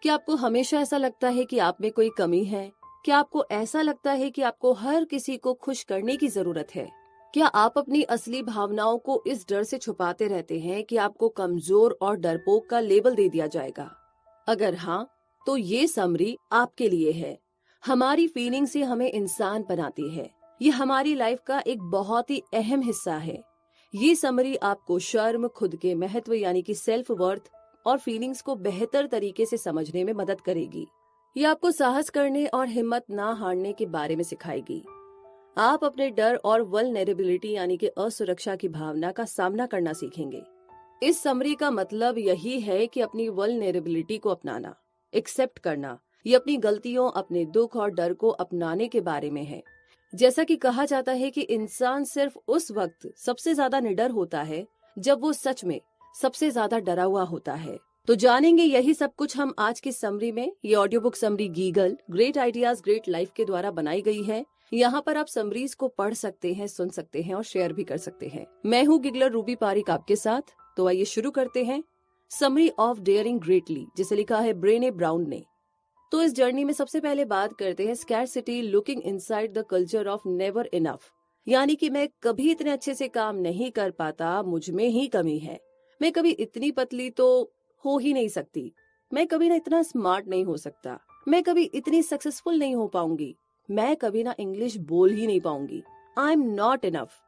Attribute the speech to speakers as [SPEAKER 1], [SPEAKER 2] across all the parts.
[SPEAKER 1] क्या आपको हमेशा ऐसा लगता है कि आप में कोई कमी है? क्या आपको ऐसा लगता है कि आपको हर किसी को खुश करने की जरूरत है? क्या आप अपनी असली भावनाओं को इस डर से छुपाते रहते हैं कि आपको कमजोर और डरपोक का लेबल दे दिया जाएगा? अगर हाँ, तो ये समरी आपके लिए है। हमारी फीलिंग से हमें इंसान बनाती है। ये हमारी लाइफ का एक बहुत ही अहम हिस्सा है। ये समरी आपको शर्म, खुद के महत्व यानी कि सेल्फ वर्थ और फीलिंग्स को बेहतर तरीके से समझने में मदद करेगी। ये आपको साहस करने और हिम्मत ना हारने के बारे में सिखाएगी। आप अपने डर और वल्नरेबिलिटी यानी कि असुरक्षा की भावना का सामना करना सीखेंगे। इस समरी का मतलब यही है कि अपनी वल्नरेबिलिटी को अपनाना, एक्सेप्ट करना। ये अपनी गलतियों, अपने दुख और डर को अपनाने के बारे में है। जैसा कि कहा जाता है कि इंसान सिर्फ उस वक्त सबसे ज्यादा निडर होता है जब वो सच में सबसे ज्यादा डरा हुआ होता है। तो जानेंगे यही सब कुछ हम आज की समरी में। ये ऑडियो बुक समरी गीगल ग्रेट आइडियाज ग्रेट लाइफ के द्वारा बनाई गई है। यहाँ पर आप समरीज को पढ़ सकते हैं, सुन सकते हैं और शेयर भी कर सकते हैं। मैं हूँ गिगलर रूबी पारिक आपके साथ। तो आइए शुरू करते हैं। समरी ऑफ डेयरिंग ग्रेटली, जिसे लिखा है ब्रेने ब्राउन ने। तो इस जर्नी में सबसे पहले बात करते हैं scarcity looking inside the culture of never enough, यानी कि मैं कभी इतने अच्छे से काम नहीं कर पाता, मुझ में ही कमी है। मैं कभी इतनी पतली तो हो ही नहीं सकती। मैं कभी ना इतना स्मार्ट नहीं हो सकता। मैं कभी इतनी सक्सेसफुल नहीं हो पाऊंगी। मैं कभी ना इंग्लिश बोल ही नहीं पाऊंगी। I am not enough.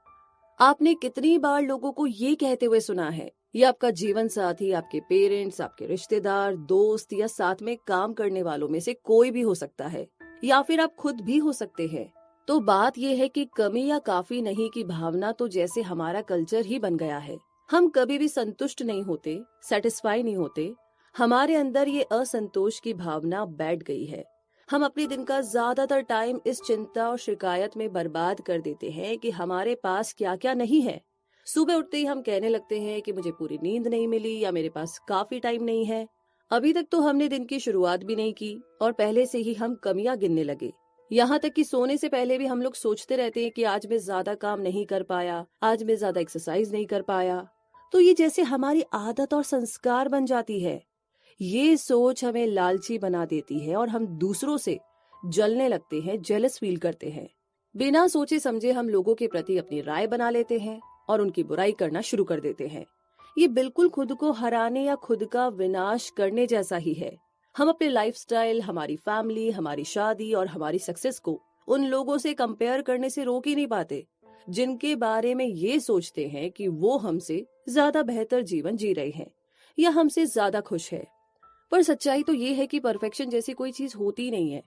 [SPEAKER 1] आपने कितनी बार लोगों को ये कहते हुए सुना है? ये आपका जीवन साथी, आपके पेरेंट्स, आपके रिश्तेदार, दोस्त या साथ में काम करने वालों में से कोई भी हो सकता है, या फिर आप खुद भी हो सकते हैं। तो बात ये है कि कमी या काफी नहीं की भावना तो जैसे हमारा कल्चर ही बन गया है। हम कभी भी संतुष्ट नहीं होते, सेटिस्फाई नहीं होते। हमारे अंदर ये असंतोष की भावना बैठ गई है। हम अपने दिन का ज्यादातर टाइम इस चिंता और शिकायत में बर्बाद कर देते हैं कि हमारे पास क्या क्या नहीं है। सुबह उठते ही हम कहने लगते हैं कि मुझे पूरी नींद नहीं मिली या मेरे पास काफी टाइम नहीं है। अभी तक तो हमने दिन की शुरुआत भी नहीं की और पहले से ही हम कमियां गिनने लगे। यहाँ तक कि सोने से पहले भी हम लोग सोचते रहते हैं कि आज मैं ज्यादा काम नहीं कर पाया, आज मैं ज्यादा एक्सरसाइज नहीं कर पाया। तो ये जैसे हमारी आदत और संस्कार बन जाती है। ये सोच हमें लालची बना देती है और हम दूसरों से जलने लगते हैं, जेलस फील करते हैं। बिना सोचे समझे हम लोगों के प्रति अपनी राय बना लेते हैं और उनकी बुराई करना शुरू कर देते हैं। ये बिल्कुल खुद को हराने या खुद का विनाश करने जैसा ही है। हम अपने लाइफस्टाइल, हमारी फैमिली, हमारी शादी और हमारी सक्सेस को उन लोगों से कंपेयर करने से रोक ही नहीं पाते जिनके बारे में ये सोचते हैं कि वो हमसे ज्यादा बेहतर जीवन जी रहे हैं या हमसे ज्यादा खुश है। पर सच्चाई तो ये है कि परफेक्शन जैसी कोई चीज होती नहीं है।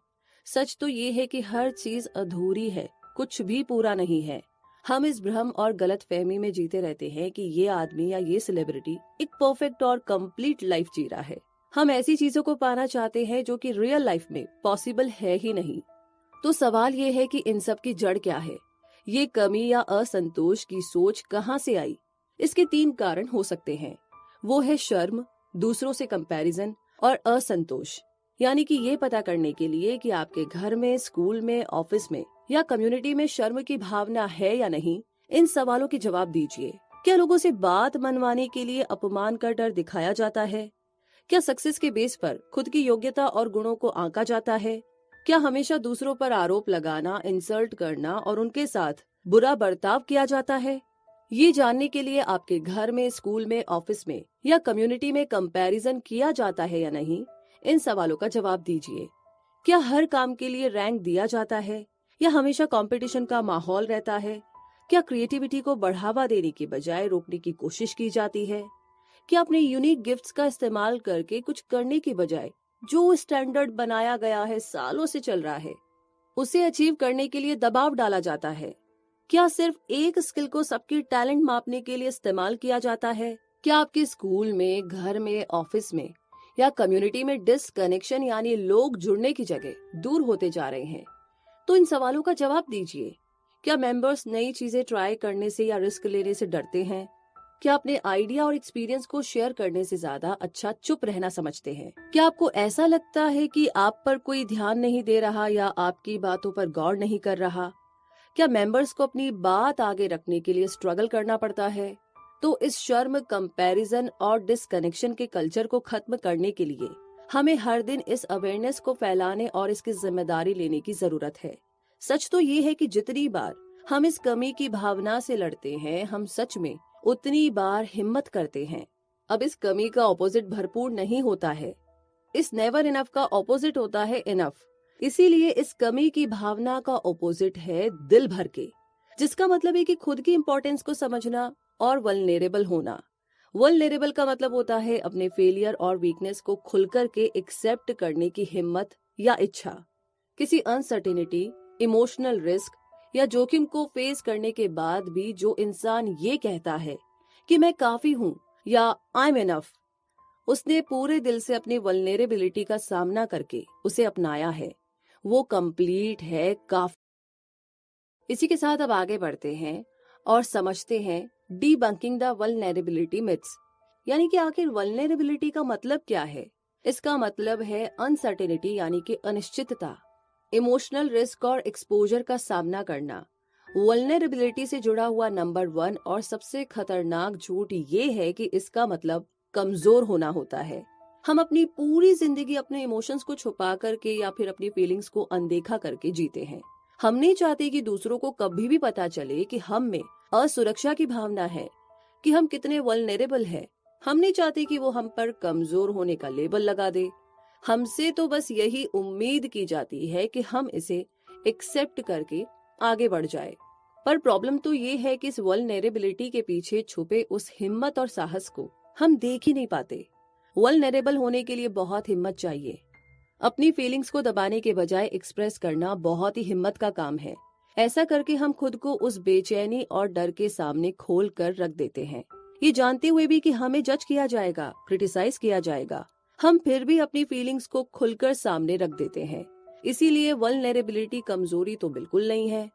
[SPEAKER 1] सच तो ये है कि हर चीज अधूरी है, कुछ भी पूरा नहीं है। हम इस भ्रम और गलत फहमी में जीते रहते हैं कि ये आदमी या ये सेलिब्रिटी एक परफेक्ट और कंप्लीट लाइफ जी रहा है। हम ऐसी चीजों को पाना चाहते हैं जो कि रियल लाइफ में पॉसिबल है ही नहीं। तो सवाल ये है कि इन सब की जड़ क्या है? ये कमी या असंतोष की सोच कहाँ से आई? इसके 3 कारण हो सकते हैं। वो है शर्म, दूसरों से कंपैरिजन और असंतोष। यानी कि ये पता करने के लिए कि आपके घर में, स्कूल में, ऑफिस में या कम्युनिटी में शर्म की भावना है या नहीं, इन सवालों के जवाब दीजिए। क्या लोगों से बात मनवाने के लिए अपमान का डर दिखाया जाता है? क्या सक्सेस के बेस पर खुद की योग्यता और गुणों को आंका जाता है? क्या हमेशा दूसरों पर आरोप लगाना, इंसल्ट करना और उनके साथ बुरा बर्ताव किया जाता है? ये जानने के लिए आपके घर में, स्कूल में, ऑफिस में या कम्युनिटी में कंपैरिजन किया जाता है या नहीं, इन सवालों का जवाब दीजिए। क्या हर काम के लिए रैंक दिया जाता है या हमेशा कंपटीशन का माहौल रहता है? क्या क्रिएटिविटी को बढ़ावा देने की बजाय रोकने की कोशिश की जाती है? क्या अपने यूनिक गिफ्ट्स का इस्तेमाल करके कुछ करने की बजाय जो स्टैंडर्ड बनाया गया है, सालों से चल रहा है, उसे अचीव करने के लिए दबाव डाला जाता है? क्या सिर्फ एक स्किल को सबकी टैलेंट मापने के लिए इस्तेमाल किया जाता है? क्या आपके स्कूल में, घर में, ऑफिस में या कम्युनिटी में डिसकनेक्शन यानी लोग जुड़ने की जगह दूर होते जा रहे हैं? तो इन सवालों का जवाब दीजिए। क्या मेंबर्स नई चीजें ट्राई करने से या रिस्क लेने से डरते हैं? क्या अपने आइडिया और एक्सपीरियंस को शेयर करने से ज्यादा अच्छा चुप रहना समझते हैं? क्या आपको ऐसा लगता है कि आप पर कोई ध्यान नहीं दे रहा या आपकी बातों पर गौर नहीं कर रहा? क्या मेंबर्स को अपनी बात आगे रखने के लिए स्ट्रगल करना पड़ता है? तो इस शर्म, कंपैरिजन और डिसकनेक्शन के कल्चर को खत्म करने के लिए हमें हर दिन इस अवेयरनेस को फैलाने और इसकी जिम्मेदारी लेने की जरूरत है। सच तो ये है कि जितनी बार हम इस कमी की भावना से लड़ते हैं, हम सच में उतनी बार हिम्मत करते हैं। अब इस कमी का ऑपोजिट भरपूर नहीं होता है, इस नेवर इनफ का ऑपोजिट होता है इनफ। इसीलिए इस कमी की भावना का ऑपोजिट है दिल भर के, जिसका मतलब है कि खुद की इंपॉर्टेंस को समझना और वल्नरेबल होना। वल्नरेबल का मतलब होता है अपने फेलियर और वीकनेस को खुलकर के एक्सेप्ट करने की हिम्मत या इच्छा। किसी अनसर्टेनिटी, इमोशनल रिस्क या जोखिम को फेस करने के बाद भी जो इंसान ये कहता है कि मैं काफी हूँ या आई एम इनफ, उसने पूरे दिल से अपनी वल्नरेबिलिटी का सामना करके उसे अपनाया है, वो कंप्लीट है, काफी। इसी के साथ अब आगे बढ़ते हैं और समझते हैं डीबंकिंग द वल्नरेबिलिटी मिथ्स, यानी कि आखिर वल्नरेबिलिटी का मतलब क्या है। इसका मतलब है अनसर्टेनिटी यानी कि अनिश्चितता, इमोशनल रिस्क और एक्सपोजर का सामना करना। वल्नरेबिलिटी से जुड़ा हुआ नंबर 1 और सबसे खतरनाक झूठ ये है कि इसका मतलब कमजोर होना होता है। हम अपनी पूरी जिंदगी अपने इमोशंस को छुपा करके या फिर अपनी फीलिंग्स को अनदेखा करके जीते हैं। हम नहीं चाहते कि दूसरों को कभी भी पता चले कि हम में असुरक्षा की भावना है, कि हम कितने वल्नरेबल हैं। हम नहीं चाहते कि वो हम पर कमजोर होने का लेबल लगा दे। हमसे तो बस यही उम्मीद की जाती है कि हम इसे एक्सेप्ट करके आगे बढ़ जाए। पर प्रॉब्लम तो ये है कि इस वल्नरेबिलिटी के पीछे छुपे उस हिम्मत और साहस को हम देख ही नहीं पाते। वल्नरेबल होने के लिए बहुत हिम्मत चाहिए। अपनी फीलिंग्स को दबाने के बजाय एक्सप्रेस करना बहुत ही हिम्मत का काम है। ऐसा करके हम खुद को उस बेचैनी और डर के सामने खोल कर रख देते हैं, ये जानते हुए भी कि हमें जज किया जाएगा, क्रिटिसाइज किया जाएगा। हम फिर भी अपनी फीलिंग्स को खुलकर सामने रख देते हैं। इसीलिए वल्नरेबिलिटी कमजोरी तो बिल्कुल नहीं है।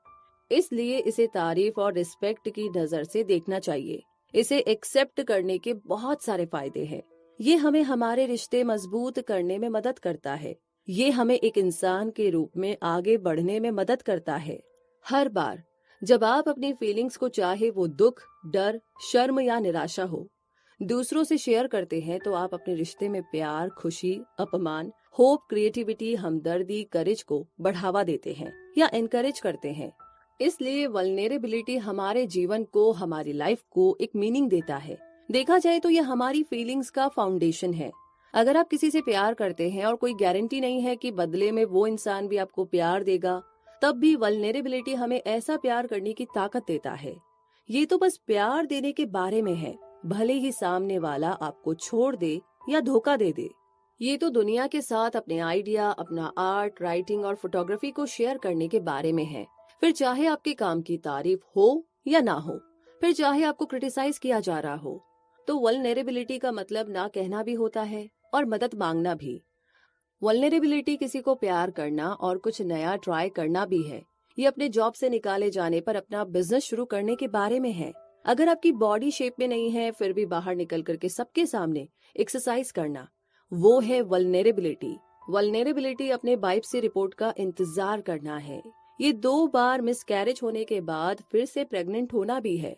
[SPEAKER 1] इसलिए इसे तारीफ और रिस्पेक्ट की नजर से देखना चाहिए। इसे एक्सेप्ट करने के बहुत सारे फायदे हैं। ये हमें हमारे रिश्ते मजबूत करने में मदद करता है। ये हमें एक इंसान के रूप में आगे बढ़ने में मदद करता है। हर बार जब आप अपनी फीलिंग्स को, चाहे वो दुख, डर, शर्म या निराशा हो, दूसरों से शेयर करते हैं तो आप अपने रिश्ते में प्यार, खुशी, अपमान, होप, क्रिएटिविटी, हमदर्दी, करेज को बढ़ावा देते हैं या एनकरेज करते हैं। इसलिए वल्नरेबिलिटी हमारे जीवन को, हमारी लाइफ को एक मीनिंग देता है। देखा जाए तो यह हमारी फीलिंग्स का फाउंडेशन है। अगर आप किसी से प्यार करते हैं और कोई गारंटी नहीं है कि बदले में वो इंसान भी आपको प्यार देगा, तब भी वल्नरेबिलिटी हमें ऐसा प्यार करने की ताकत देता है। ये तो बस प्यार देने के बारे में है, भले ही सामने वाला आपको छोड़ दे या धोखा दे दे। ये तो दुनिया के साथ अपने आइडिया, अपना आर्ट, राइटिंग और फोटोग्राफी को शेयर करने के बारे में है। फिर चाहे आपके काम की तारीफ हो या ना हो, फिर चाहे आपको क्रिटिसाइज किया जा रहा हो। तो वल्नरेबिलिटी का मतलब ना कहना भी होता है और मदद मांगना भी। वल्नरेबिलिटी किसी को प्यार करना और कुछ नया ट्राई करना भी है। ये अपने जॉब से निकाले जाने पर अपना बिजनेस शुरू करने के बारे में है। अगर आपकी बॉडी शेप में नहीं है फिर भी बाहर निकल करके सबके सामने एक्सरसाइज करना, वो है वल्नरेबिलिटी। वल्नरेबिलिटी अपने बायोप्सी रिपोर्ट का इंतजार करना है। ये 2 बार मिसकैरेज होने के बाद फिर से प्रेग्नेंट होना भी है।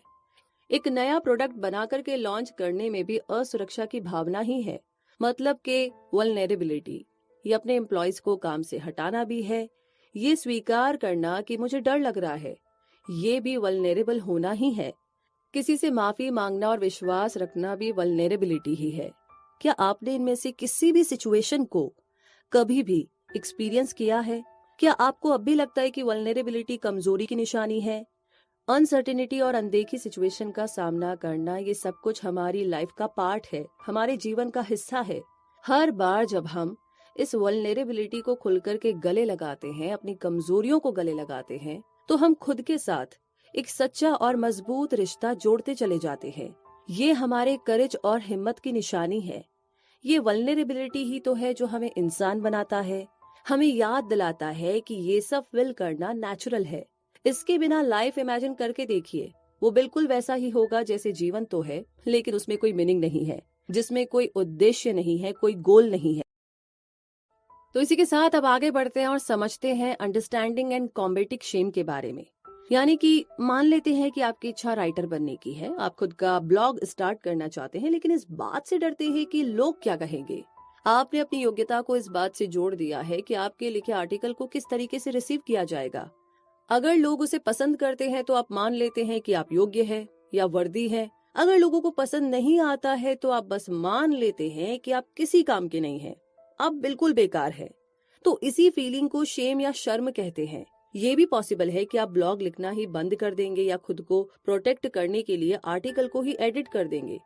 [SPEAKER 1] एक नया प्रोडक्ट बना करके लॉन्च करने में भी असुरक्षा की भावना ही है, मतलब के वल्नरेबिलिटी। ये अपने एम्प्लॉयज को काम से हटाना भी है। ये स्वीकार करना कि मुझे डर लग रहा है, ये भी वल्नरेबल होना ही है। किसी से माफी मांगना और विश्वास रखना भी वल्नरेबिलिटी ही है। क्या आपने इनमें से किसी भी सिचुएशन को कभी भी एक्सपीरियंस किया है? क्या आपको अब भी लगता है कि वल्नरेबिलिटी कमजोरी की निशानी है? अनसर्टेनिटी और अनदेखी सिचुएशन का सामना करना, ये सब कुछ हमारी लाइफ का पार्ट है, हमारे जीवन का हिस्सा है। हर बार जब हम इस वल्नरेबिलिटी को खुलकर के गले लगाते हैं, अपनी कमजोरियों को गले लगाते हैं, तो हम खुद के साथ एक सच्चा और मजबूत रिश्ता जोड़ते चले जाते हैं। ये हमारे करेज और हिम्मत की निशानी है। ये वल्नरेबिलिटी ही तो है जो हमें इंसान बनाता है, हमें याद दिलाता है कि ये सब फील करना नेचुरल है। इसके बिना लाइफ इमेजिन करके देखिए, वो बिल्कुल वैसा ही होगा जैसे जीवन तो है, लेकिन उसमें कोई मीनिंग नहीं है, जिसमें कोई उद्देश्य नहीं है, कोई गोल नहीं है। तो इसी के साथ अब आगे बढ़ते हैं और समझते हैं अंडरस्टैंडिंग एंड कॉम्बेटिंग शेम के बारे में। यानी कि मान लेते हैं कि आपकी इच्छा राइटर बनने की है, आप खुद का ब्लॉग स्टार्ट करना चाहते हैं, लेकिन इस बात से डरते हैं कि लोग क्या कहेंगे। आपने अपनी योग्यता को इस बात से जोड़ दिया है कि आपके लिखे आर्टिकल को किस तरीके से रिसीव किया जाएगा। अगर लोग उसे पसंद करते हैं तो आप मान लेते हैं कि आप योग्य है या वर्दी है। अगर लोगों को पसंद नहीं आता है तो आप बस मान लेते हैं कि आप किसी काम के नहीं हैं, आप बिल्कुल बेकार है। तो इसी फीलिंग को शेम या शर्म कहते हैं। ये भी पॉसिबल है कि आप ब्लॉग लिखना ही बंद कर देंगे या खुद को प्रोटेक्ट करने के लिए आर्टिकल को ही एडिट कर देंगे।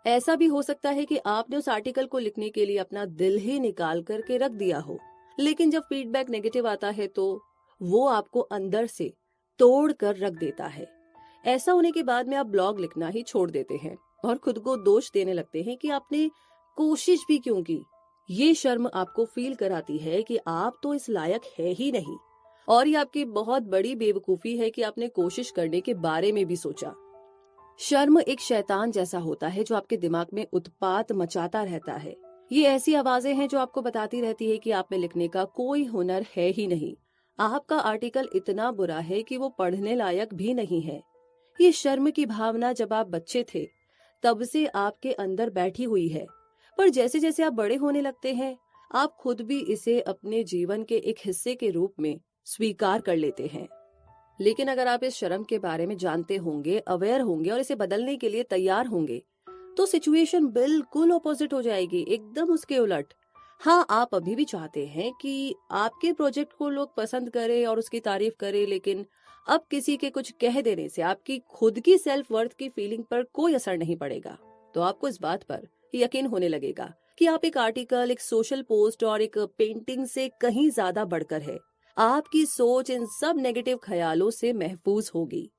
[SPEAKER 1] ऐसा भी हो सकता है कि आपने उस आर्टिकल को लिखने के लिए अपना दिल ही निकाल करके रख दिया हो, लेकिन जब फीडबैक नेगेटिव आता है तो वो आपको अंदर से तोड़ कर रख देता है। ऐसा होने के बाद में आप ब्लॉग लिखना ही छोड़ देते हैं और खुद को दोष देने लगते हैं कि आपने कोशिश भी क्यों की। ये शर्म आपको फील कराती है कि आप तो इस लायक है ही नहीं, और ये आपकी बहुत बड़ी बेवकूफी है कि आपने कोशिश करने के बारे में भी सोचा। शर्म एक शैतान जैसा होता है जो आपके दिमाग में उत्पात मचाता रहता है। ये ऐसी आवाजें हैं जो आपको बताती रहती है कि आप में लिखने का कोई हुनर है ही नहीं, आपका आर्टिकल इतना बुरा है कि वो पढ़ने लायक भी नहीं है। ये शर्म की भावना जब आप बच्चे थे तब से आपके अंदर बैठी हुई है, पर जैसे जैसे आप बड़े होने लगते हैं आप खुद भी इसे अपने जीवन के एक हिस्से के रूप में स्वीकार कर लेते हैं। लेकिन अगर आप इस शर्म के बारे में जानते होंगे, अवेयर होंगे और इसे बदलने के लिए तैयार होंगे तो सिचुएशन बिल्कुल ऑपोजिट हो जाएगी, एकदम उसके उलट। हाँ, आप अभी भी चाहते हैं कि आपके प्रोजेक्ट को लोग पसंद करें और उसकी तारीफ करें, लेकिन अब किसी के कुछ कह देने से आपकी खुद की सेल्फ वर्थ की फीलिंग पर कोई असर नहीं पड़ेगा। तो आपको इस बात पर यकीन होने लगेगा कि आप एक आर्टिकल, एक सोशल पोस्ट और एक पेंटिंग से कहीं ज्यादा बढ़कर है। आपकी सोच इन सब नेगेटिव ख्यालों से महफूज होगी।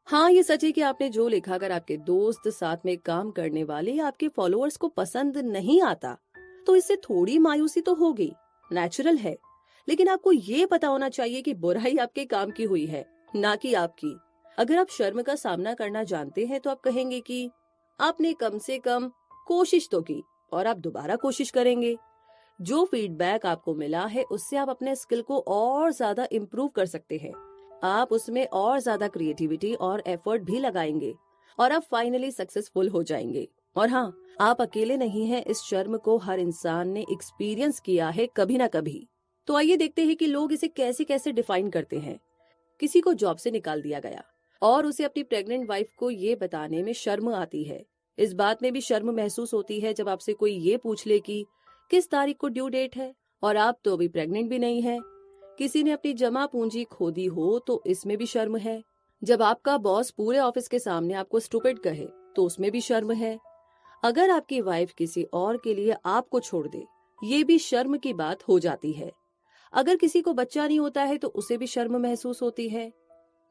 [SPEAKER 1] हाँ, ये सच है कि आपने जो लिखा अगर आपके दोस्त, साथ में काम करने वाले या आपके फॉलोअर्स को पसंद नहीं आता तो इससे थोड़ी मायूसी तो होगी, नेचुरल है। लेकिन आपको ये पता होना चाहिए कि बुराई आपके काम की हुई है, ना कि आपकी। अगर आप शर्म का सामना करना जानते हैं तो आप कहेंगे कि आपने कम से कम कोशिश तो की और आप दोबारा कोशिश करेंगे। जो फीडबैक आपको मिला है उससे आप अपने स्किल को और ज्यादा इम्प्रूव कर सकते हैं। आप उसमें और ज्यादा क्रिएटिविटी और एफर्ट भी लगाएंगे और आप फाइनली सक्सेसफुल हो जाएंगे। और हाँ, आप अकेले नहीं हैं, इस शर्म को हर इंसान ने एक्सपीरियंस किया है कभी ना कभी। तो आइए देखते हैं कि लोग इसे कैसे कैसे डिफाइन करते हैं। किसी को जॉब से निकाल दिया गया और उसे अपनी प्रेग्नेंट वाइफ को ये बताने में शर्म आती है। इस बात में भी शर्म महसूस होती है जब आपसे कोई ये पूछ ले कि किस तारीख को ड्यू डेट है और आप तो अभी प्रेग्नेंट भी नहीं है। किसी ने अपनी जमा पूंजी खो दी हो तो इसमें भी शर्म है। जब आपका बॉस पूरे ऑफिस के सामने आपको स्टूपिड कहे तो उसमें भी शर्म है। अगर आपकी वाइफ किसी और के लिए आपको छोड़ दे, ये भी शर्म की बात हो जाती है। अगर किसी को बच्चा नहीं होता है तो उसे भी शर्म महसूस होती है।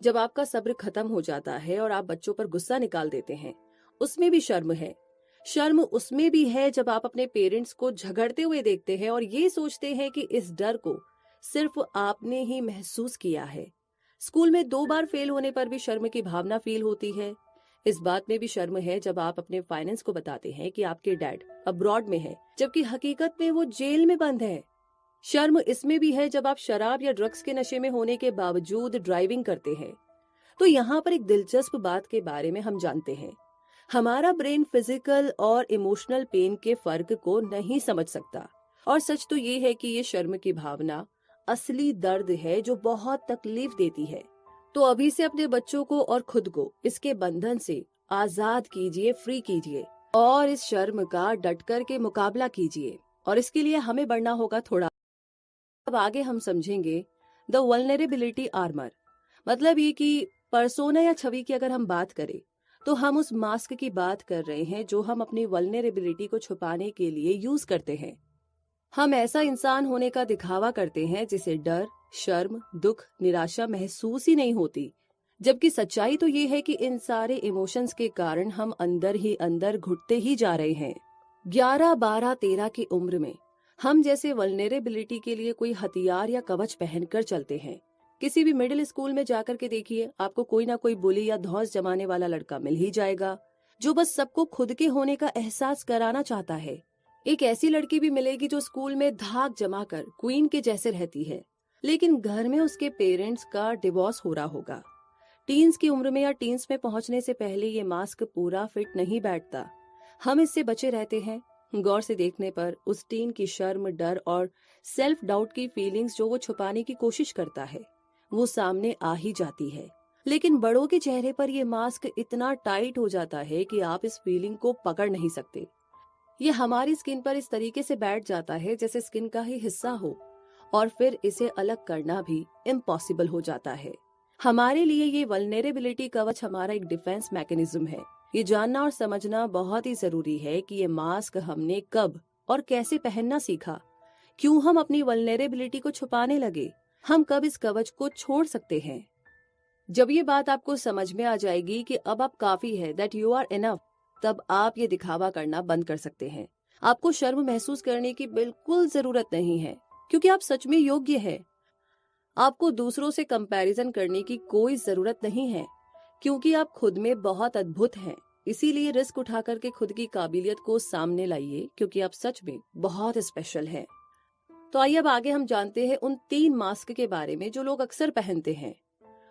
[SPEAKER 1] जब आपका सब्र खत्म हो जाता है और आप बच्चों पर गुस्सा निकाल देते हैं, उसमें भी शर्म है। शर्म उसमें भी है जब आप अपने पेरेंट्स को झगड़ते हुए देखते हैं और ये सोचते हैं कि इस डर को सिर्फ आपने ही महसूस किया है। स्कूल में 2 बार फेल होने पर भी शर्म की भावना फील होती है। इस बात में भी शर्म है जब आप अपने फाइनेंस को बताते हैं कि आपके डैड अब्रॉड में है, जबकि हकीकत में वो जेल में बंद है। शर्म इसमें भी है जब आप शराब या ड्रग्स के नशे में होने के बावजूद ड्राइविंग करते हैं। तो यहाँ पर एक दिलचस्प बात के बारे में हम जानते हैं, हमारा ब्रेन फिजिकल और इमोशनल पेन के फर्क को नहीं समझ सकता। और सच तो ये है कि ये शर्म की भावना असली दर्द है जो बहुत तकलीफ देती है। तो अभी से अपने बच्चों को और खुद को इसके बंधन से आजाद कीजिए, फ्री कीजिए और इस शर्म का डट कर के मुकाबला कीजिए। और इसके लिए हमें बढ़ना होगा थोड़ा। अब आगे हम समझेंगे द वल्नरेबिलिटी आर्मर। मतलब ये कि पर्सोना या छवि की अगर हम बात करें तो हम उस मास्क की बात कर रहे हैं जो हम अपनी वल्नरेबिलिटी को छुपाने के लिए यूज करते हैं। हम ऐसा इंसान होने का दिखावा करते हैं जिसे डर, शर्म, दुख, निराशा महसूस ही नहीं होती, जबकि सच्चाई तो ये है कि इन सारे इमोशंस के कारण हम अंदर ही अंदर घुटते ही जा रहे हैं। 11, 12, 13 की उम्र में हम जैसे वल्नरेबिलिटी के लिए कोई हथियार या कवच पहनकर चलते हैं। किसी भी मिडिल स्कूल में जाकर के देखिए, आपको कोई ना कोई बुली या धौंस जमाने वाला लड़का मिल ही जाएगा जो बस सबको खुद के होने का एहसास कराना चाहता है। एक ऐसी लड़की भी मिलेगी जो स्कूल में धाक जमाकर क्वीन के जैसे रहती है, लेकिन घर में उसके पेरेंट्स का डिवोर्स हो रहा होगा। टीन्स की उम्र में या टीन्स में पहुंचने से पहले ये मास्क पूरा फिट नहीं बैठता। हम इससे बचे रहते हैं गौर से देखने पर उस टीन की शर्म, डर और सेल्फ डाउट की फीलिंग्स जो वो छुपाने की कोशिश करता है, वो सामने आ ही जाती है। लेकिन बड़ों के चेहरे पर ये मास्क इतना टाइट हो जाता है कि आप इस फीलिंग को पकड़ नहीं सकते। ये हमारी स्किन पर इस तरीके से बैठ जाता है जैसे स्किन का ही हिस्सा हो, और फिर इसे अलग करना भी इम्पॉसिबल हो जाता है। हमारे लिए ये वल्नरेबिलिटी कवच हमारा एक डिफेंस मैकेनिज्म है। ये जानना और समझना बहुत ही जरूरी है कि ये मास्क हमने कब और कैसे पहनना सीखा, क्यों हम अपनी वल्नरेबिलिटी को छुपाने लगे, हम कब इस कवच को छोड़ सकते हैं। जब ये बात आपको समझ में आ जाएगी कि अब आप काफी है, दैट यू आर इनफ, तब आप ये दिखावा करना बंद कर सकते हैं। आपको शर्म महसूस करने की बिल्कुल जरूरत नहीं है, क्योंकि आप सच में योग्य है। आपको दूसरों से कंपैरिजन करने की कोई जरूरत नहीं है, क्योंकि आप खुद में बहुत अद्भुत हैं। इसीलिए रिस्क उठा करके खुद की काबिलियत को सामने लाइए, क्योंकि आप सच में बहुत स्पेशल हैं। तो आइए अब आगे हम जानते हैं उन 3 मास्क के बारे में जो लोग अक्सर पहनते हैं।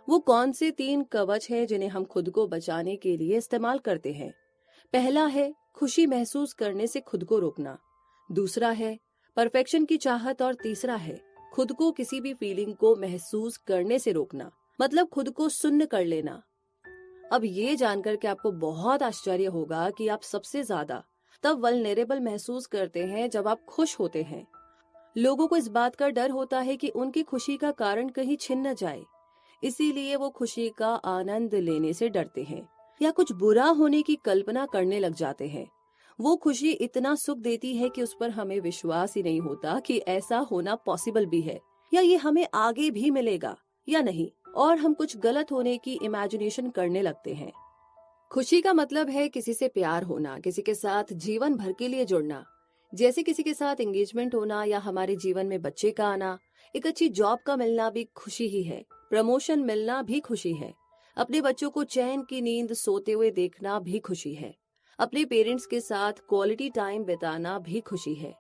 [SPEAKER 1] वो कौन से 3 कवच हैं जिन्हें हम खुद को बचाने के लिए इस्तेमाल करते हैं। पहला है खुशी महसूस करने से खुद को रोकना, दूसरा है परफेक्शन की चाहत, और तीसरा है खुद को किसी भी फीलिंग को महसूस करने से रोकना, मतलब खुद को सुन्न कर लेना। अब ये जानकर के आपको बहुत आश्चर्य होगा कि आप सबसे ज्यादा तब वल्नरेबल महसूस करते हैं जब आप खुश होते हैं। लोगों को इस बात का डर होता है कि उनकी खुशी का कारण कहीं छिन न जाए, इसीलिए वो खुशी का आनंद लेने से डरते हैं या कुछ बुरा होने की कल्पना करने लग जाते हैं। वो खुशी इतना सुख देती है कि उस पर हमें विश्वास ही नहीं होता कि ऐसा होना पॉसिबल भी है, या ये हमें आगे भी मिलेगा या नहीं, और हम कुछ गलत होने की इमेजिनेशन करने लगते हैं। खुशी का मतलब है किसी से प्यार होना, किसी के साथ जीवन भर के लिए जुड़ना, जैसे किसी के साथ एंगेजमेंट होना या हमारे जीवन में बच्चे का आना। एक अच्छी जॉब का मिलना भी खुशी ही है, प्रमोशन मिलना भी खुशी है, अपने बच्चों को चैन की नींद सोते हुए देखना भी खुशी है, अपने पेरेंट्स के साथ क्वालिटी टाइम बिताना भी खुशी है।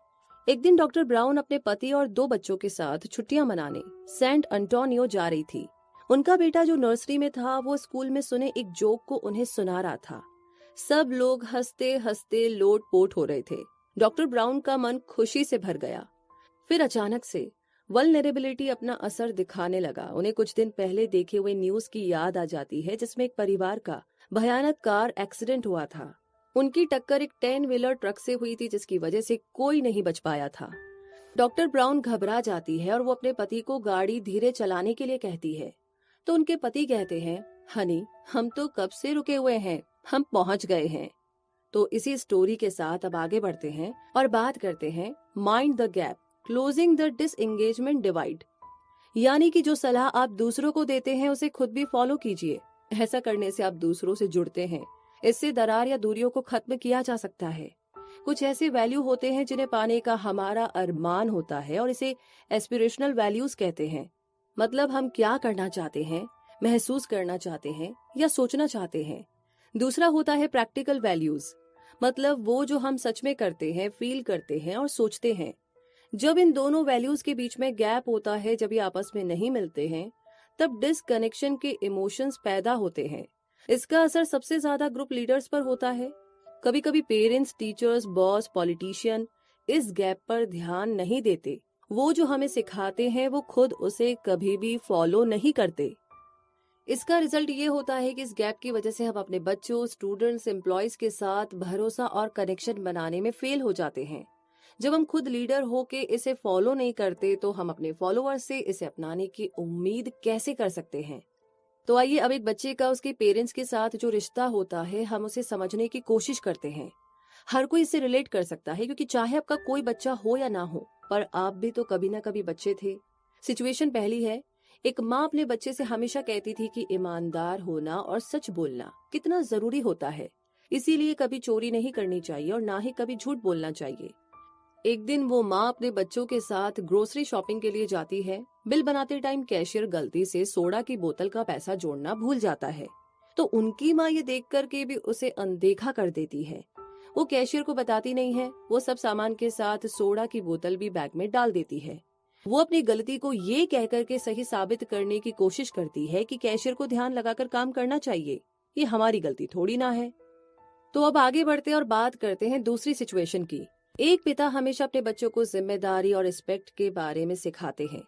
[SPEAKER 1] एक दिन डॉक्टर ब्राउन अपने पति और 2 बच्चों के साथ छुट्टियां मनाने सेंट अंटोनियो जा रही थी। उनका बेटा जो नर्सरी में था, वो स्कूल में सुने एक जोक को उन्हें सुना रहा था। सब लोग हंसते हंसते लोट-पोट हो रहे थे। डॉक्टर ब्राउन का मन खुशी से भर गया। फिर अचानक से वल्नरेबिलिटी अपना असर दिखाने लगा। उन्हें कुछ दिन पहले देखे हुए न्यूज की याद आ जाती है, जिसमें एक परिवार का भयानक कार एक्सीडेंट हुआ था। उनकी टक्कर एक 10 व्हीलर ट्रक से हुई थी, जिसकी वजह से कोई नहीं बच पाया था। डॉक्टर ब्राउन घबरा जाती है और वो अपने पति को गाड़ी धीरे चलाने के लिए कहती है। तो उनके पति कहते हैं, हनी, हम तो कब से रुके हुए हैं, हम पहुंच गए हैं। तो इसी स्टोरी के साथ अब आगे बढ़ते हैं और बात करते हैं mind the gap, closing the disengagement divide. यानी कि जो सलाह आप दूसरों को देते हैं उसे खुद भी फॉलो कीजिए। ऐसा करने से आप दूसरों से जुड़ते हैं। इससे दरार या दूरियों को खत्म किया जा सकता है। कुछ ऐसे वैल्यू होते हैं जिन्हें पाने का हमारा अरमान होता है, और इसे एस्पिरेशनल वैल्यूज कहते हैं। मतलब हम क्या करना चाहते हैं, महसूस करना चाहते हैं या सोचना चाहते हैं। दूसरा होता है प्रैक्टिकल वैल्यूज, मतलब वो जो हम सच में करते हैं, फील करते हैं और सोचते हैं। जब इन दोनों वैल्यूज के बीच में गैप होता है, जब ये आपस में नहीं मिलते हैं, तब डिसकनेक्शन के इमोशंस पैदा होते हैं। इसका असर सबसे ज्यादा ग्रुप लीडर्स पर होता है। कभी कभी पेरेंट्स, टीचर्स, बॉस, पॉलिटिशियन इस गैप पर ध्यान नहीं देते। वो जो हमें सिखाते हैं वो खुद उसे कभी भी फॉलो नहीं करते। इसका रिजल्ट ये होता है कि इस गैप की वजह से हम अपने बच्चों, स्टूडेंट्स, एम्प्लॉयज के साथ भरोसा और कनेक्शन बनाने में फेल हो जाते हैं। जब हम खुद लीडर होके इसे फॉलो नहीं करते, तो हम अपने फॉलोअर्स से इसे अपनाने की उम्मीद कैसे कर सकते हैं। तो आइए अब एक बच्चे का उसके पेरेंट्स के साथ जो रिश्ता होता है, हम उसे समझने की कोशिश करते हैं। हर कोई इससे रिलेट कर सकता है, क्योंकि चाहे आपका कोई बच्चा हो या ना हो, पर आप भी तो कभी ना कभी बच्चे थे। सिचुएशन पहली है, एक माँ अपने बच्चे से हमेशा कहती थी कि ईमानदार होना और सच बोलना कितना जरूरी होता है, इसीलिए कभी चोरी नहीं करनी चाहिए और ना ही कभी झूठ बोलना चाहिए। एक दिन वो माँ अपने बच्चों के साथ ग्रोसरी शॉपिंग के लिए जाती है। बिल बनाते टाइम कैशियर गलती से सोडा की बोतल का पैसा जोड़ना भूल जाता है, तो उनकी माँ ये देख कर के भी उसे अनदेखा कर देती है। वो कैशियर को बताती नहीं है, वो सब सामान के साथ सोडा की बोतल भी बैग में डाल देती है। वो अपनी गलती को ये कह कर के सही साबित करने की कोशिश करती है कि कैशियर को ध्यान लगाकर काम करना चाहिए, ये हमारी गलती थोड़ी ना है। तो अब आगे बढ़ते और बात करते हैं दूसरी सिचुएशन की। एक पिता हमेशा अपने बच्चों को जिम्मेदारी और रिस्पेक्ट के बारे में सिखाते हैं।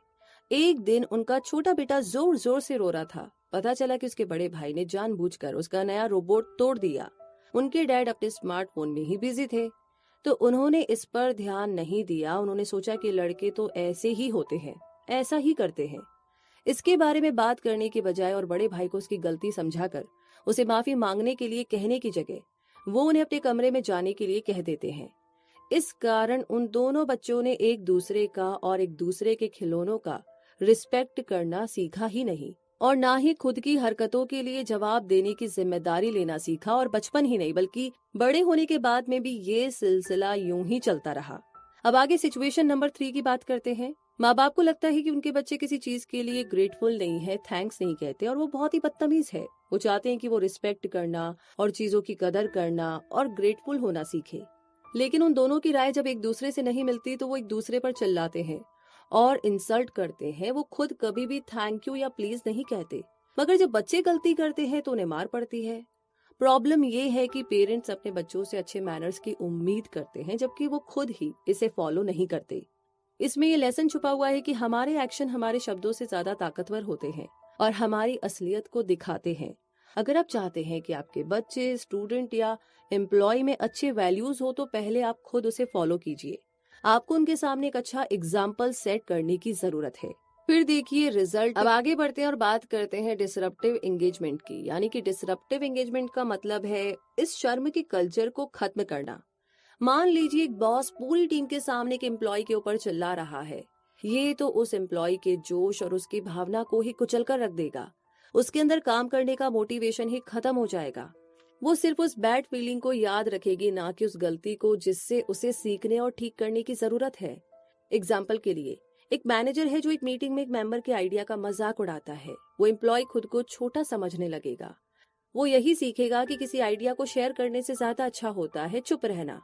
[SPEAKER 1] एक दिन उनका छोटा बेटा जोर जोर से रो रहा था। पता चला कि उसके बड़े भाई ने जानबूझकर उसका नया रोबोट तोड़ दिया। उनके डैड अपने स्मार्टफोन में ही बिजी थे, तो उन्होंने इस पर ध्यान नहीं दिया। उन्होंने सोचा कि लड़के तो ऐसे ही होते हैं, ऐसा ही करते हैं। इसके बारे में बात करने के बजाय और बड़े भाई को उसकी गलती समझाकर उसे माफी मांगने के लिए कहने की जगह वो उन्हें अपने कमरे में जाने के लिए कह देते हैं। इस कारण उन दोनों बच्चों ने एक दूसरे का और एक दूसरे के खिलौनों का रिस्पेक्ट करना सीखा ही नहीं, और ना ही खुद की हरकतों के लिए जवाब देने की जिम्मेदारी लेना सीखा। और बचपन ही नहीं बल्कि बड़े होने के बाद में भी ये सिलसिला यूं ही चलता रहा। अब आगे सिचुएशन नंबर 3 की बात करते हैं। माँ बाप को लगता है कि उनके बच्चे किसी चीज के लिए ग्रेटफुल नहीं है, थैंक्स नहीं कहते, और वो बहुत ही बदतमीज है। वो चाहते हैं कि वो रिस्पेक्ट करना और चीजों की कदर करना और ग्रेटफुल होना सीखे। लेकिन उन दोनों की राय जब एक दूसरे से नहीं मिलती तो वो एक दूसरे पर चिल्लाते हैं और इंसल्ट करते हैं। वो खुद कभी भी थैंक यू या प्लीज नहीं कहते, मगर जब बच्चे गलती करते हैं तो उन्हें मार पड़ती है। प्रॉब्लम ये है कि पेरेंट्स अपने बच्चों से अच्छे मैनर्स की उम्मीद करते हैं, जबकि वो खुद ही इसे फॉलो नहीं करते। इसमें ये लेसन छुपा हुआ है कि हमारे एक्शन हमारे शब्दों से ज्यादा ताकतवर होते हैं और हमारी असलियत को दिखाते हैं। अगर आप चाहते हैं कि आपके बच्चे, स्टूडेंट या एम्प्लॉय में अच्छे वैल्यूज हो, तो पहले आप खुद उसे फॉलो कीजिए। आपको उनके सामने एक अच्छा एग्जाम्पल सेट करने की जरूरत है, फिर देखिए रिजल्ट। अब आगे बढ़ते हैं और बात करते हैं डिसरप्टिव एंगेजमेंट की। यानी कि डिसरप्टिव एंगेजमेंट का मतलब है इस शर्म के कल्चर को खत्म करना। मान लीजिए एक बॉस पूरी टीम के सामने एक एम्प्लॉय के ऊपर चिल्ला रहा है। ये तो उस एम्प्लॉय के जोश और उसकी भावना को ही कुचल कर रख देगा। उसके अंदर काम करने का मोटिवेशन ही खत्म हो जाएगा। वो सिर्फ उस बैड फीलिंग को याद रखेगी, ना कि उस गलती को जिससे उसे सीखने और ठीक करने की जरूरत है। एग्जाम्पल के लिए, एक मैनेजर है जो एक मीटिंग में एक मेंबर के आइडिया का मजाक उड़ाता है। वो एम्प्लॉय खुद को छोटा समझने लगेगा। वो यही सीखेगा कि किसी आइडिया को शेयर करने से ज्यादा अच्छा होता है चुप रहना।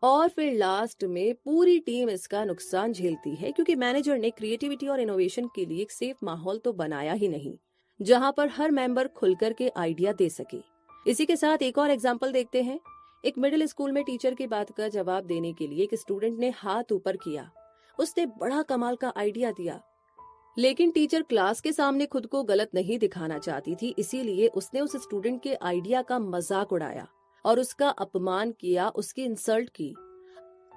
[SPEAKER 1] और फिर लास्ट में पूरी टीम इसका नुकसान झेलती है, क्योंकि मैनेजर ने क्रिएटिविटी और इनोवेशन के लिए एक सेफ माहौल तो बनाया ही नहीं, जहां पर हर मेंबर खुलकर के आइडिया दे सके। इसी के साथ एक और एग्जांपल देखते हैं। एक मिडिल स्कूल में टीचर की बात का जवाब देने के लिए एक स्टूडेंट ने हाथ ऊपर किया। उसने बड़ा कमाल का आइडिया दिया, लेकिन टीचर क्लास के सामने खुद को गलत नहीं दिखाना चाहती थी, इसीलिए उसने उस स्टूडेंट के आइडिया का मजाक उड़ाया और उसका अपमान किया, उसकी इंसल्ट की।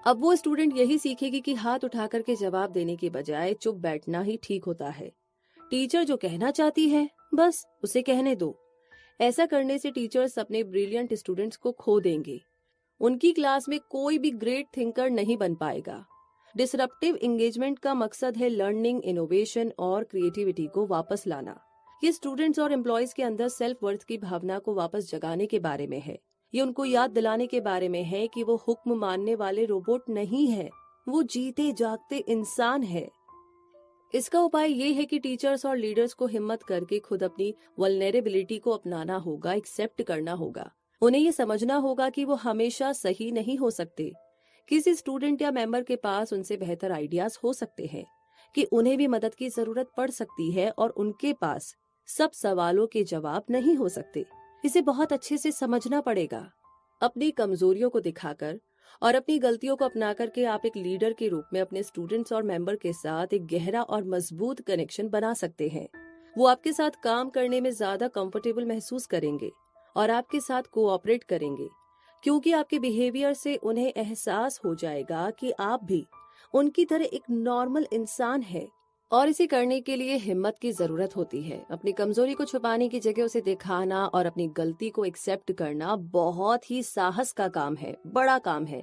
[SPEAKER 1] अब वो स्टूडेंट यही सीखेगी कि हाथ उठा करके जवाब देने के बजाय चुप बैठना ही ठीक होता है। टीचर जो कहना चाहती है बस उसे कहने दो। ऐसा करने से टीचर्स अपने ब्रिलियंट स्टूडेंट्स को खो देंगे। उनकी क्लास में कोई भी ग्रेट थिंकर नहीं बन पाएगा। डिसरप्टिव एंगेजमेंट का मकसद है लर्निंग, इनोवेशन और क्रिएटिविटी को वापस लाना। ये स्टूडेंट्स और एम्प्लॉयज के अंदर सेल्फ वर्थ की भावना को वापस जगाने के बारे में है। ये उनको याद दिलाने के बारे में है कि वो हुक्म मानने वाले रोबोट नहीं है, वो जीते जागते इंसान है। इसका उपाय ये है कि टीचर्स और लीडर्स को हिम्मत करके खुद अपनी वल्नरेबिलिटी को अपनाना होगा, एक्सेप्ट करना होगा। उन्हें ये समझना होगा कि वो हमेशा सही नहीं हो सकते। किसी स्टूडेंट या मेंबर के पास उनसे बेहतर आइडियाज हो सकते हैं, कि उन्हें भी मदद की जरूरत पड़ सकती है और उनके पास सब सवालों के जवाब नहीं हो सकते। इसे बहुत अच्छे से समझना पड़ेगा। अपनी कमजोरियों को दिखाकर और अपनी गलतियों को अपना करके आप एक लीडर के रूप में अपने स्टूडेंट्स और मेंबर के साथ एक गहरा और मजबूत कनेक्शन बना सकते हैं। वो आपके साथ काम करने में ज्यादा कंफर्टेबल महसूस करेंगे और आपके साथ कोऑपरेट करेंगे, क्योंकि आपके बिहेवियर से उन्हें एहसास हो जाएगा कि आप भी उनकी तरह एक नॉर्मल इंसान है। और इसे करने के लिए हिम्मत की जरूरत होती है। अपनी कमजोरी को छुपाने की जगह उसे दिखाना और अपनी गलती को एक्सेप्ट करना बहुत ही साहस का काम है, बड़ा काम है।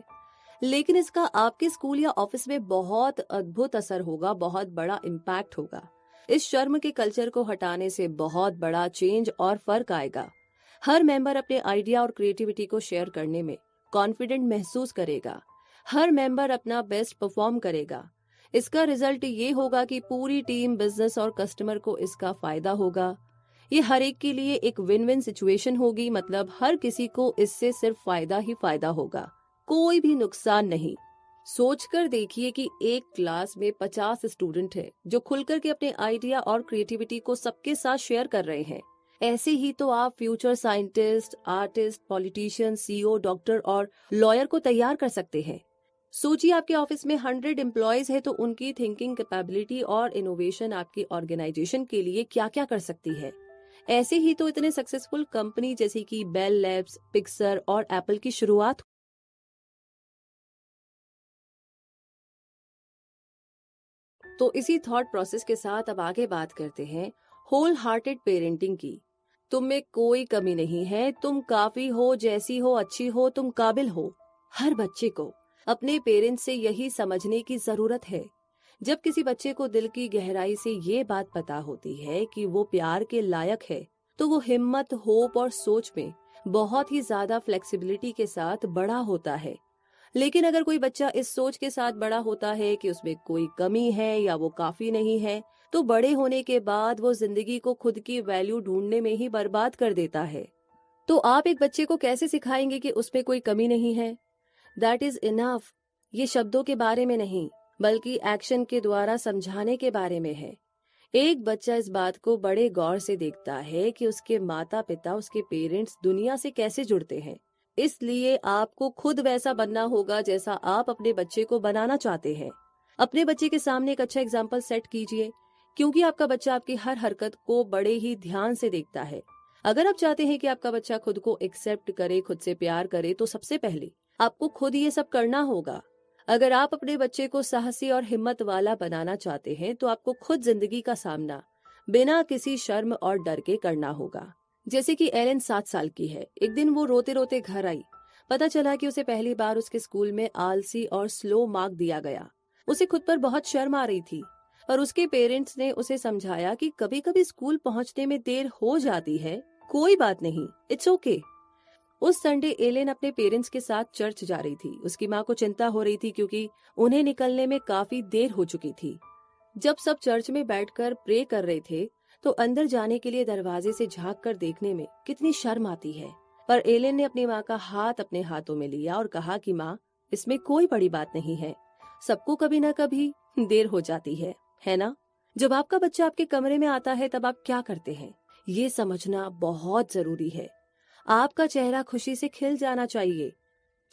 [SPEAKER 1] लेकिन इसका आपके स्कूल या ऑफिस में बहुत अद्भुत असर होगा, बहुत बड़ा इम्पैक्ट होगा। इस शर्म के कल्चर को हटाने से बहुत बड़ा चेंज और फर्क आएगा। हर मेंबर अपने आइडिया और क्रिएटिविटी को शेयर करने में कॉन्फिडेंट महसूस करेगा। हर मेंबर अपना बेस्ट परफॉर्म करेगा। इसका रिजल्ट ये होगा कि पूरी टीम, बिजनेस और कस्टमर को इसका फायदा होगा। ये हर एक के लिए एक विन विन सिचुएशन होगी, मतलब हर किसी को इससे सिर्फ फायदा ही फायदा होगा, कोई भी नुकसान नहीं। सोचकर देखिए कि एक क्लास में 50 स्टूडेंट हैं जो खुलकर के अपने आइडिया और क्रिएटिविटी को सबके साथ शेयर कर रहे हैं। ऐसे ही तो आप future scientist, artist, politician, CEO, doctor और लॉयर को तैयार कर सकते हैं। सोचिए आपके ऑफिस में 100 एम्प्लॉयज है तो उनकी थिंकिंग कैपेबिलिटी और इनोवेशन आपकी ऑर्गेनाइजेशन के लिए क्या क्या कर सकती है। ऐसे ही तो इतने सक्सेसफुल कंपनी जैसे कि बेल लैब्स, पिक्सर और एप्पल की शुरुआत। तो इसी थॉट प्रोसेस के साथ अब आगे बात करते हैं होल हार्टेड पेरेंटिंग की। तुम में कोई कमी नहीं है, तुम काफी हो, जैसी हो, अच्छी हो, तुम काबिल हो। हर बच्चे को अपने पेरेंट्स से यही समझने की जरूरत है। जब किसी बच्चे को दिल की गहराई से ये बात पता होती है कि वो प्यार के लायक है, तो वो हिम्मत, होप और सोच में बहुत ही ज्यादा फ्लेक्सिबिलिटी के साथ बड़ा होता है। लेकिन अगर कोई बच्चा इस सोच के साथ बड़ा होता है कि उसमें कोई कमी है या वो काफी नहीं है, तो बड़े होने के बाद वो जिंदगी को खुद की वैल्यू ढूंढने में ही बर्बाद कर देता है। तो आप एक बच्चे को कैसे सिखाएंगे कि उसमें कोई कमी नहीं है? That is enough. ये शब्दों के बारे में नहीं, बल्कि एक्शन के द्वारा समझाने के बारे में है। एक बच्चा इस बात को बड़े गौर से देखता है कि उसके माता पिता, उसके पेरेंट्स दुनिया से कैसे जुड़ते हैं। इसलिए आपको खुद वैसा बनना होगा जैसा आप अपने बच्चे को बनाना चाहते हैं। अपने बच्चे के सामने एक अच्छा एग्जाम्पल सेट कीजिए, क्योंकि आपका बच्चा आपकी हर हरकत को बड़े ही ध्यान से देखता है। अगर आप चाहते हैं कि आपका बच्चा खुद को एक्सेप्ट करे, खुद से प्यार करे, तो सबसे पहले आपको खुद ये सब करना होगा। अगर आप अपने बच्चे को साहसी और हिम्मत वाला बनाना चाहते हैं, तो आपको खुद जिंदगी का सामना बिना किसी शर्म और डर के करना होगा। जैसे कि एलन 7 साल की है। एक दिन वो रोते रोते घर आई। पता चला कि उसे पहली बार उसके स्कूल में आलसी और स्लो मार्क दिया गया। उसे खुद पर बहुत शर्म आ रही थी, पर उसके पेरेंट्स ने उसे समझाया कि कभी कभी स्कूल पहुंचने में देर हो जाती है, कोई बात नहीं, इट्स ओके। उस संडे एलेन अपने पेरेंट्स के साथ चर्च जा रही थी। उसकी माँ को चिंता हो रही थी क्योंकि उन्हें निकलने में काफी देर हो चुकी थी। जब सब चर्च में बैठकर प्रे कर रहे थे, तो अंदर जाने के लिए दरवाजे से झांक कर देखने में कितनी शर्म आती है। पर एलेन ने अपनी माँ का हाथ अपने हाथों में लिया और कहा कि माँ, इसमें कोई बड़ी बात नहीं है, सबको कभी ना कभी देर हो जाती है ना? जब आपका बच्चा आपके कमरे में आता है तब आप क्या करते हैं, ये समझना बहुत जरूरी है। आपका चेहरा खुशी से खिल जाना चाहिए,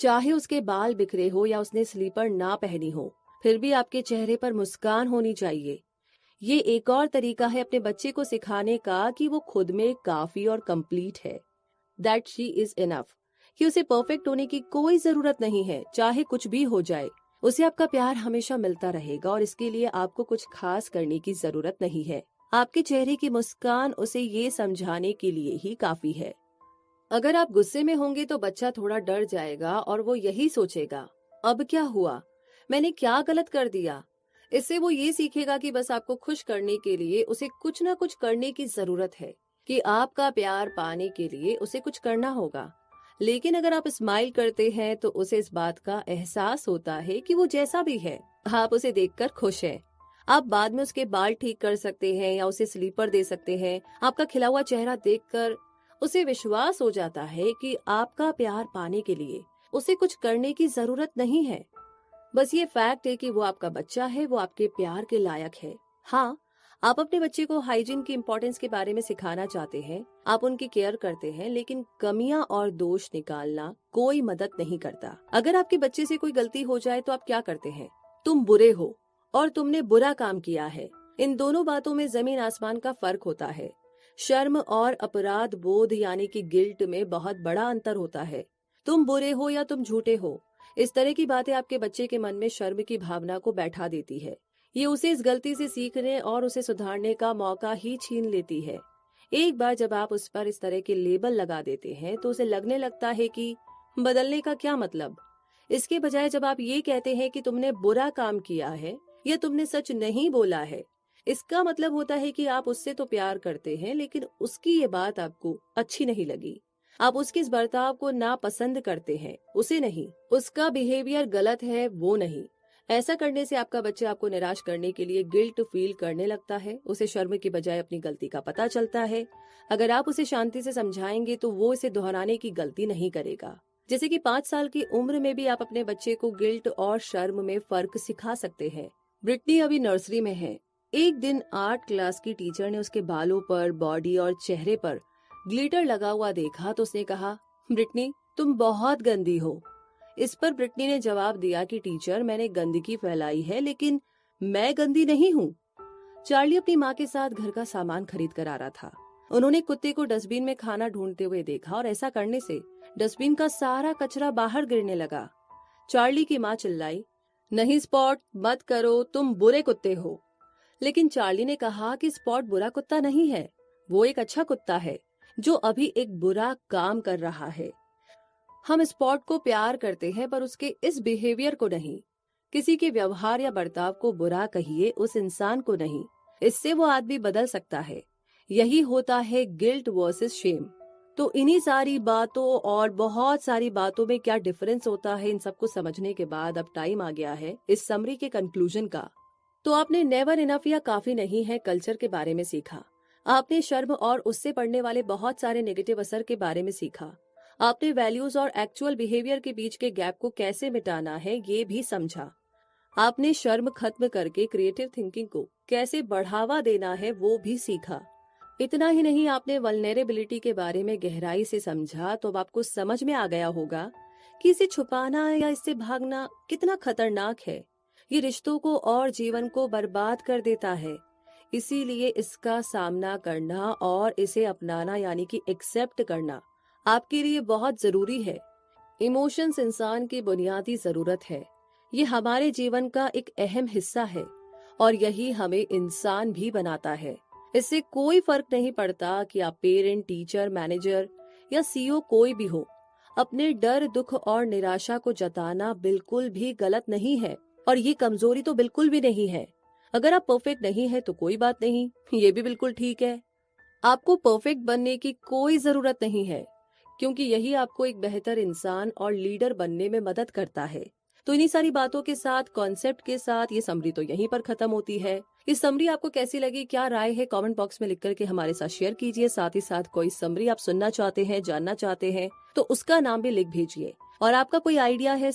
[SPEAKER 1] चाहे उसके बाल बिखरे हो या उसने स्लीपर ना पहनी हो, फिर भी आपके चेहरे पर मुस्कान होनी चाहिए। ये एक और तरीका है अपने बच्चे को सिखाने का कि वो खुद में काफी और कंप्लीट है, दैट शी इज इनफ, कि उसे परफेक्ट होने की कोई जरूरत नहीं है। चाहे कुछ भी हो जाए, उसे आपका प्यार हमेशा मिलता रहेगा और इसके लिए आपको कुछ खास करने की जरूरत नहीं है। आपके चेहरे की मुस्कान उसे ये समझाने के लिए ही काफी है। अगर आप गुस्से में होंगे तो बच्चा थोड़ा डर जाएगा और वो यही सोचेगा, अब क्या हुआ, मैंने क्या गलत कर दिया। इससे वो ये सीखेगा कि बस आपको खुश करने के लिए उसे कुछ ना कुछ करने की जरूरत है, कि आपका प्यार पाने के लिए उसे कुछ करना होगा। लेकिन अगर आप स्माइल करते हैं तो उसे इस बात का एहसास होता है कि वो जैसा भी है, आप उसे देखकर खुश हैं। आप बाद में उसके बाल ठीक कर सकते हैं या उसे स्लीपर दे सकते हैं। आपका खिला हुआ चेहरा देखकर उसे विश्वास हो जाता है कि आपका प्यार पाने के लिए उसे कुछ करने की जरूरत नहीं है। बस ये फैक्ट है कि वो आपका बच्चा है, वो आपके प्यार के लायक है। हाँ, आप अपने बच्चे को हाइजीन की इम्पोर्टेंस के बारे में सिखाना चाहते हैं, आप उनकी केयर करते हैं, लेकिन कमियां और दोष निकालना कोई मदद नहीं करता। अगर आपके बच्चे से कोई गलती हो जाए तो आप क्या करते हैं? तुम बुरे हो और तुमने बुरा काम किया है। इन दोनों बातों में जमीन आसमान का फर्क होता है। शर्म और अपराध बोध यानी कि गिल्ट में बहुत बड़ा अंतर होता है। तुम बुरे हो या तुम झूठे हो, इस तरह की बातें आपके बच्चे के मन में शर्म की भावना को बैठा देती है। ये उसे इस गलती से सीखने और उसे सुधारने का मौका ही छीन लेती है। एक बार जब आप उस पर इस तरह के लेबल लगा देते हैं तो उसे लगने लगता है कि बदलने का क्या मतलब। इसके बजाय जब आप ये कहते हैं कि तुमने बुरा काम किया है या तुमने सच नहीं बोला है, इसका मतलब होता है कि आप उससे तो प्यार करते हैं, लेकिन उसकी ये बात आपको अच्छी नहीं लगी। आप उसके इस बर्ताव को नापसंद करते हैं, उसे नहीं। उसका बिहेवियर गलत है, वो नहीं। ऐसा करने से आपका बच्चा आपको निराश करने के लिए गिल्ट फील करने लगता है। उसे शर्म की बजाय अपनी गलती का पता चलता है। अगर आप उसे शांति से समझाएंगे तो वो इसे दोहराने की गलती नहीं करेगा। जैसे कि 5 साल की उम्र में भी आप अपने बच्चे को गिल्ट और शर्म में फर्क सिखा सकते हैं। ब्रिटनी अभी नर्सरी में है। एक दिन आर्ट क्लास की टीचर ने उसके बालों पर, बॉडी और चेहरे पर ग्लिटर लगा हुआ देखा तो उसने कहा, ब्रिटनी तुम बहुत गंदी हो। इस पर ब्रिटनी ने जवाब दिया कि टीचर, मैंने गंदगी फैलाई है लेकिन मैं गंदी नहीं हूँ। चार्ली अपनी माँ के साथ घर का सामान खरीद कर आ रहा था। उन्होंने कुत्ते को डस्टबिन में खाना ढूंढते हुए देखा और ऐसा करने से डस्टबिन का सारा कचरा बाहर गिरने लगा। चार्ली की माँ चिल्लाई, नहीं स्पॉट, मत करो, तुम बुरे कुत्ते हो। लेकिन चार्ली ने कहा कि स्पॉट बुरा कुत्ता नहीं है, वो एक अच्छा कुत्ता है जो अभी एक बुरा काम कर रहा है। हम स्पॉट को प्यार करते हैं पर उसके इस बिहेवियर को नहीं। किसी के व्यवहार या बर्ताव को बुरा कहिए, उस इंसान को नहीं। इससे वो आदमी बदल सकता है। यही होता है गिल्ट वर्सेस शेम। तो इन्हीं सारी बातों और बहुत सारी बातों में क्या डिफरेंस होता है, इन सबको समझने के बाद अब टाइम आ गया है इस समरी के कंक्लूजन का। तो आपने नेवर इनफ या काफी नहीं है कल्चर के बारे में सीखा। आपने शर्म और उससे पड़ने वाले बहुत सारे नेगेटिव असर के बारे में सीखा। आपने वैल्यूज और एक्चुअल बिहेवियर के बीच के गैप को कैसे मिटाना है ये भी समझा। आपने शर्म खत्म करके क्रिएटिव थिंकिंग को कैसे बढ़ावा देना है वो भी सीखा। इतना ही नहीं, आपने वल्नरेबिलिटी के बारे में गहराई से समझा। तो अब आपको समझ में आ गया होगा कि इसे छुपाना या इससे भागना कितना खतरनाक है। ये रिश्तों को और जीवन को बर्बाद कर देता है। इसीलिए इसका सामना करना और इसे अपनाना यानी कि एक्सेप्ट करना आपके लिए बहुत जरूरी है। इमोशंस इंसान की बुनियादी जरूरत है। ये हमारे जीवन का एक अहम हिस्सा है और यही हमें इंसान भी बनाता है। इससे कोई फर्क नहीं पड़ता कि आप पेरेंट, टीचर, मैनेजर या सीईओ कोई भी हो। अपने डर, दुख और निराशा को जताना बिल्कुल भी गलत नहीं है और ये कमजोरी तो बिल्कुल भी नहीं है। अगर आप परफेक्ट नहीं है तो कोई बात नहीं, ये भी बिल्कुल ठीक है। आपको परफेक्ट बनने की कोई जरूरत नहीं है, क्योंकि यही आपको एक बेहतर इंसान और लीडर बनने में मदद करता है। तो इन्हीं सारी बातों के साथ, कॉन्सेप्ट के साथ ये समरी तो यहीं पर खत्म होती है। ये समरी आपको कैसी लगी, क्या राय है, कमेंट बॉक्स में लिख करके हमारे साथ शेयर कीजिए। साथ ही साथ कोई समरी आप सुनना चाहते हैं, जानना चाहते हैं तो उसका नाम भी लिख भेजिए। और आपका कोई आइडिया है